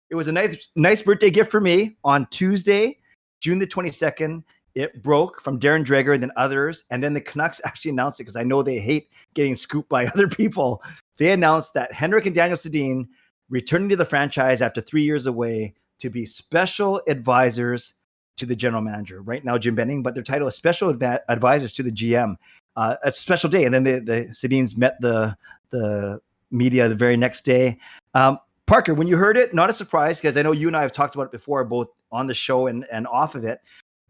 it was a nice birthday gift for me on Tuesday, June the 22nd. It broke from Darren Dreger and then others. And then the Canucks actually announced it because I know they hate getting scooped by other people. They announced that Henrik and Daniel Sedin returning to the franchise after 3 years away to be special advisors to the general manager. Right now, Jim Benning, but their title is special advisors to the GM. It's a special day. And then the Sedins met the media the very next day. Parker, when you heard it, not a surprise, because I know you and I have talked about it before, both on the show and off of it.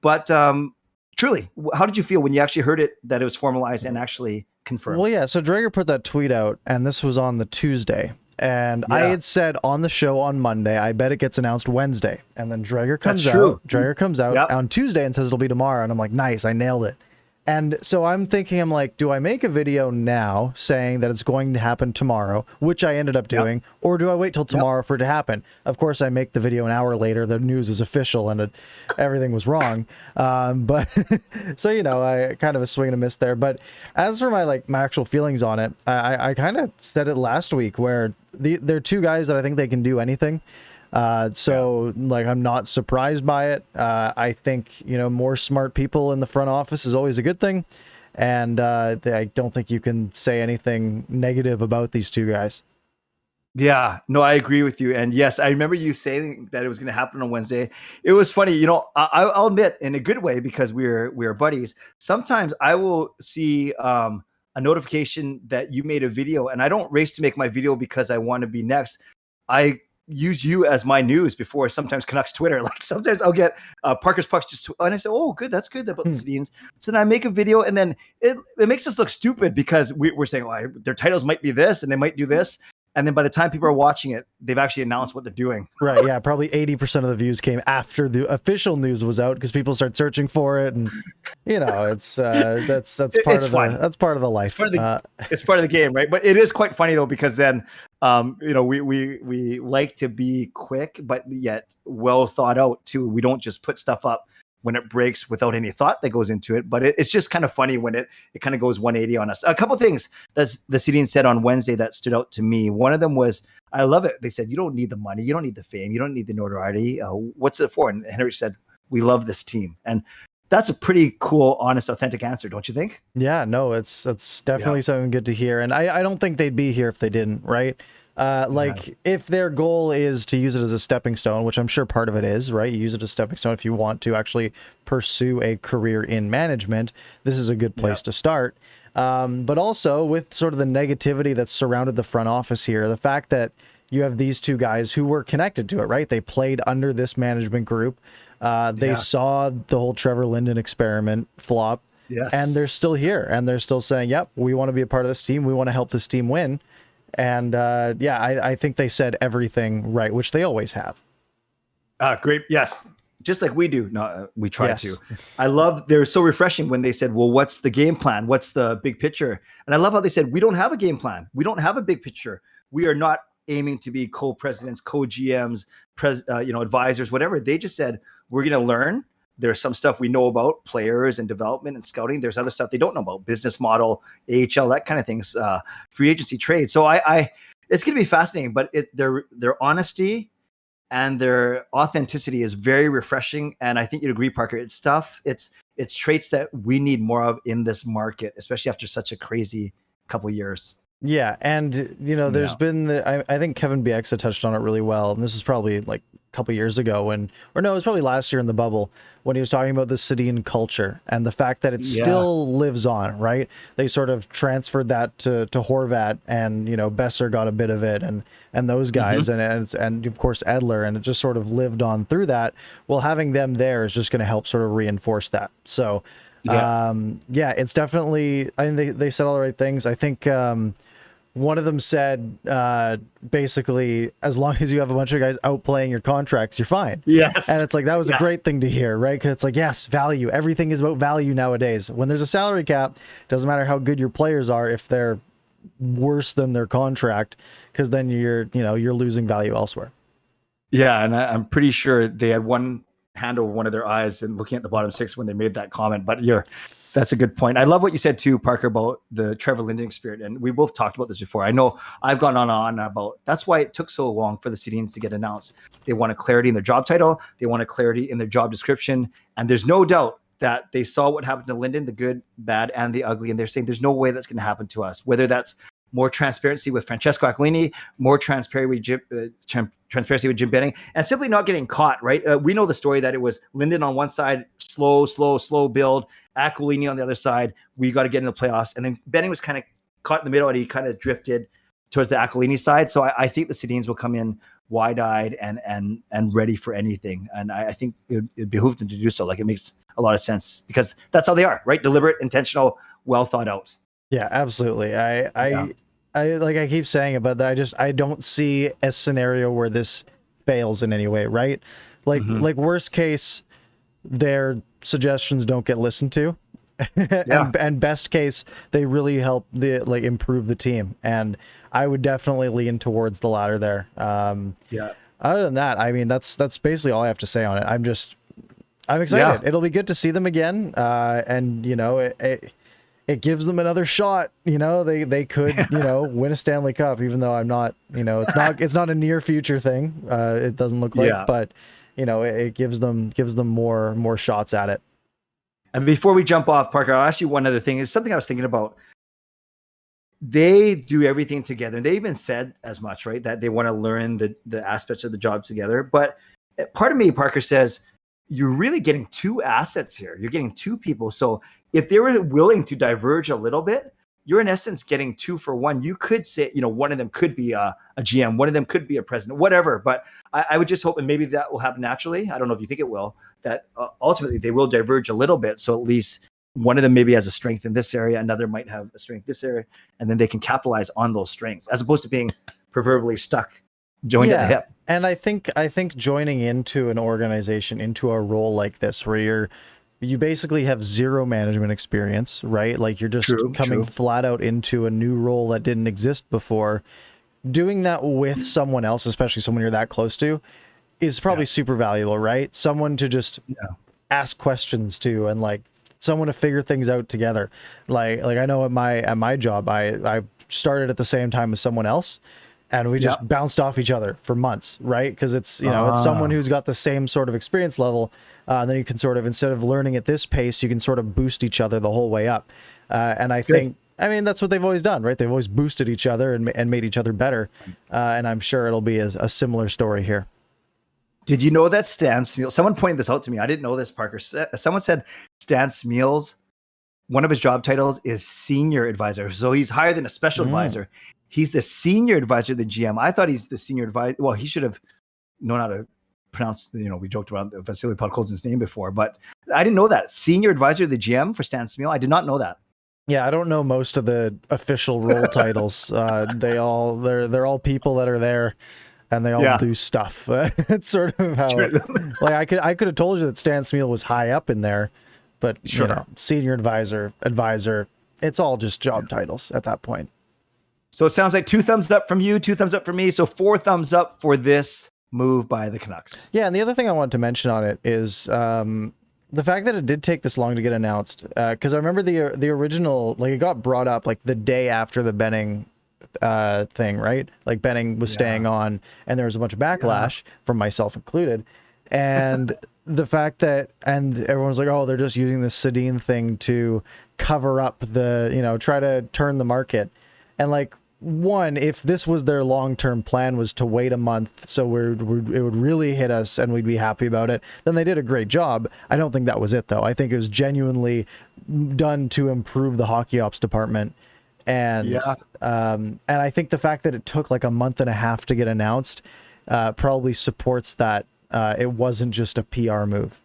But truly, how did you feel when you actually heard it, that it was formalized and actually confirmed? Well, yeah, so Dreger put that tweet out, and this was on the Tuesday. And I had said on the show on Monday, I bet it gets announced Wednesday. And then Dreger comes out. Dreger comes out on Tuesday and says it'll be tomorrow. And I'm like, nice, I nailed it. And so I'm like, do I make a video now saying that it's going to happen tomorrow, which I ended up doing, or do I wait till tomorrow for it to happen? Of course, I make the video an hour later. The news is official and everything was wrong. But so, I kind of a swing and a miss there. But as for my actual feelings on it, I kind of said it last week where they're two guys that I think they can do anything. I'm not surprised by it. I think, more smart people in the front office is always a good thing. And I don't think you can say anything negative about these two guys. Yeah, no, I agree with you. And yes, I remember you saying that it was going to happen on Wednesday. It was funny, I'll admit in a good way, because we're buddies. Sometimes I will see a notification that you made a video, and I don't race to make my video because I want to be next. I use you as my news before sometimes Canucks Twitter. Like sometimes I'll get Parker's Pucks and I say, oh, good, that's good about the Sedins. So then I make a video, and then it makes us look stupid because we're saying, well, their titles might be this and they might do this. And then by the time people are watching it, they've actually announced what they're doing. Right. Yeah. Probably 80% of the views came after the official news was out because people start searching for it. And, it's that's part of the life. It's part of the game. Right. But it is quite funny, though, because then, we like to be quick, but yet well thought out, too. We don't just put stuff up when it breaks without any thought that goes into it. But it's just kind of funny when it kind of goes 180 on us. A couple of things that the Sedin said on Wednesday that stood out to me. One of them was, I love it. They said, you don't need the money. You don't need the fame. You don't need the notoriety. What's it for? And Henrik said, we love this team. And that's a pretty cool, honest, authentic answer, don't you think? Yeah, no, it's definitely something good to hear. And I don't think they'd be here if they didn't, right? If their goal is to use it as a stepping stone, which I'm sure part of it is, right? You use it as a stepping stone if you want to actually pursue a career in management. This is a good place to start. But also with sort of the negativity that's surrounded the front office here, the fact that you have these two guys who were connected to it, right? They played under this management group. They saw the whole Trevor Linden experiment flop. Yes. And they're still here, and they're still saying, yep, we want to be a part of this team. We want to help this team win. And I think they said everything right, which they always have. Great. Yes. Just like we do. No, we try to. I love, they're so refreshing when they said, well, what's the game plan? What's the big picture? And I love how they said, we don't have a game plan. We don't have a big picture. We are not aiming to be co-presidents, co-GMs, advisors, whatever. They just said, we're going to learn. There's some stuff we know about players and development and scouting. There's other stuff they don't know about, business model, AHL, that kind of things, free agency trade. So it's going to be fascinating, but their honesty and their authenticity is very refreshing. And I think you'd agree, Parker, it's stuff. It's traits that we need more of in this market, especially after such a crazy couple of years. Yeah. And, there's been, I think Kevin Bieksa touched on it really well. And this is probably like a couple of years ago it was probably last year in the bubble when he was talking about the Sedin culture and the fact that it still lives on, right? They sort of transferred that to Horvat, and, Besser got a bit of it and those guys and of course Edler, and it just sort of lived on through that. Well, having them there is just going to help sort of reinforce that. So, it's definitely, I think they said all the right things. I think, one of them said, basically, as long as you have a bunch of guys outplaying your contracts, you're fine. Yes. And it's like, that was a great thing to hear, right? Because it's like, yes, value. Everything is about value nowadays. When there's a salary cap, doesn't matter how good your players are if they're worse than their contract, because then you're losing value elsewhere. Yeah, and I'm pretty sure they had one hand over one of their eyes and looking at the bottom six when they made that comment. But That's a good point. I love what you said too, Parker, about the Trevor Linden experience. And we both talked about this before. I know I've gone on and on about that's why it took so long for the Sedins to get announced. They wanted clarity in their job title. They wanted clarity in their job description. And there's no doubt that they saw what happened to Linden, the good, bad, and the ugly. And they're saying there's no way that's going to happen to us, whether that's more transparency with Francesco Aquilini, more transparency with Jim Benning, and simply not getting caught, right? We know the story that it was Linden on one side, slow build, Aquilini on the other side. We got to get in the playoffs. And then Benning was kind of caught in the middle and he kind of drifted towards the Aquilini side. So I think the Sedins will come in wide-eyed and ready for anything. And I think it behooves them to do so. Like, it makes a lot of sense because that's how they are, right? Deliberate, intentional, well thought out. Yeah, absolutely. I like I keep saying it, but I don't see a scenario where this fails in any way, right? Like like worst case, their suggestions don't get listened to. and best case, they really help improve the team. And I would definitely lean towards the latter there. Other than that, I mean, that's basically all I have to say on it. I'm excited. It'll be good to see them again. And you know, it gives them another shot. You know, they could, you know, win a Stanley Cup, even though I'm not, you know, it's not a near future thing. It doesn't look like, but you know, it gives them more shots at it. And before we jump off, Parker, I'll ask you one other thing. It's something I was thinking about. They do everything together. They even said as much, right? That they want to learn the aspects of the job together. But part of me, Parker, says, you're really getting two assets here. You're getting two people. So if they were willing to diverge a little bit, you're in essence getting 2 for 1. You could say, you know, one of them could be a GM, one of them could be a president, whatever. But I would just hope, and maybe that will happen naturally. I don't know if you think it will, that ultimately they will diverge a little bit. So at least one of them maybe has a strength in this area, another might have a strength in this area, and then they can capitalize on those strengths as opposed to being proverbially stuck, joined at the hip. And I think joining into an organization, into a role like this, where you basically have zero management experience, right? Like you're just coming flat out into a new role that didn't exist before. Doing that with someone else, especially someone you're that close to, is probably super valuable, right? Someone to just ask questions to, and like someone to figure things out together. Like I know at my job, I started at the same time as someone else, and we just bounced off each other for months, right? Because it's, you know, it's someone who's got the same sort of experience level. And then you can sort of, instead of learning at this pace, you can sort of boost each other the whole way up. And I think, I mean, that's what they've always done, right? They've always boosted each other and made each other better. And I'm sure it'll be a similar story here. Did you know that Stan Smeals, someone pointed this out to me. I didn't know this, Parker. Someone said Stan Smeals, one of his job titles is senior advisor. So he's higher than a special advisor. He's the senior advisor to the GM. I thought he's the senior advisor. Well, he should have known how to pronounce, you know, we joked about Vasily Podkolzin's name before, but I didn't know that. Senior advisor to the GM for Stan Smeal. I did not know that. Yeah, I don't know most of the official role titles. They're all people that are there, and they all do stuff. It's sort of how, like I could have told you that Stan Smeal was high up in there, but you know, senior advisor, it's all just job titles at that point. So it sounds like 2 thumbs up from you, 2 thumbs up from me. So 4 thumbs up for this move by the Canucks. Yeah, and the other thing I wanted to mention on it is the fact that it did take this long to get announced. Because I remember the original, like it got brought up like the day after the Benning thing, right? Like Benning was staying on, and there was a bunch of backlash from myself included. And the fact that, and everyone's like, oh, they're just using this Sedin thing to cover up the, you know, try to turn the market. And like, one, if this was their long-term plan, was to wait a month so it would really hit us and we'd be happy about it, then they did a great job. I don't think that was it, though. I think it was genuinely done to improve the hockey ops department. And and I think the fact that it took like a month and a half to get announced probably supports that it wasn't just a PR move.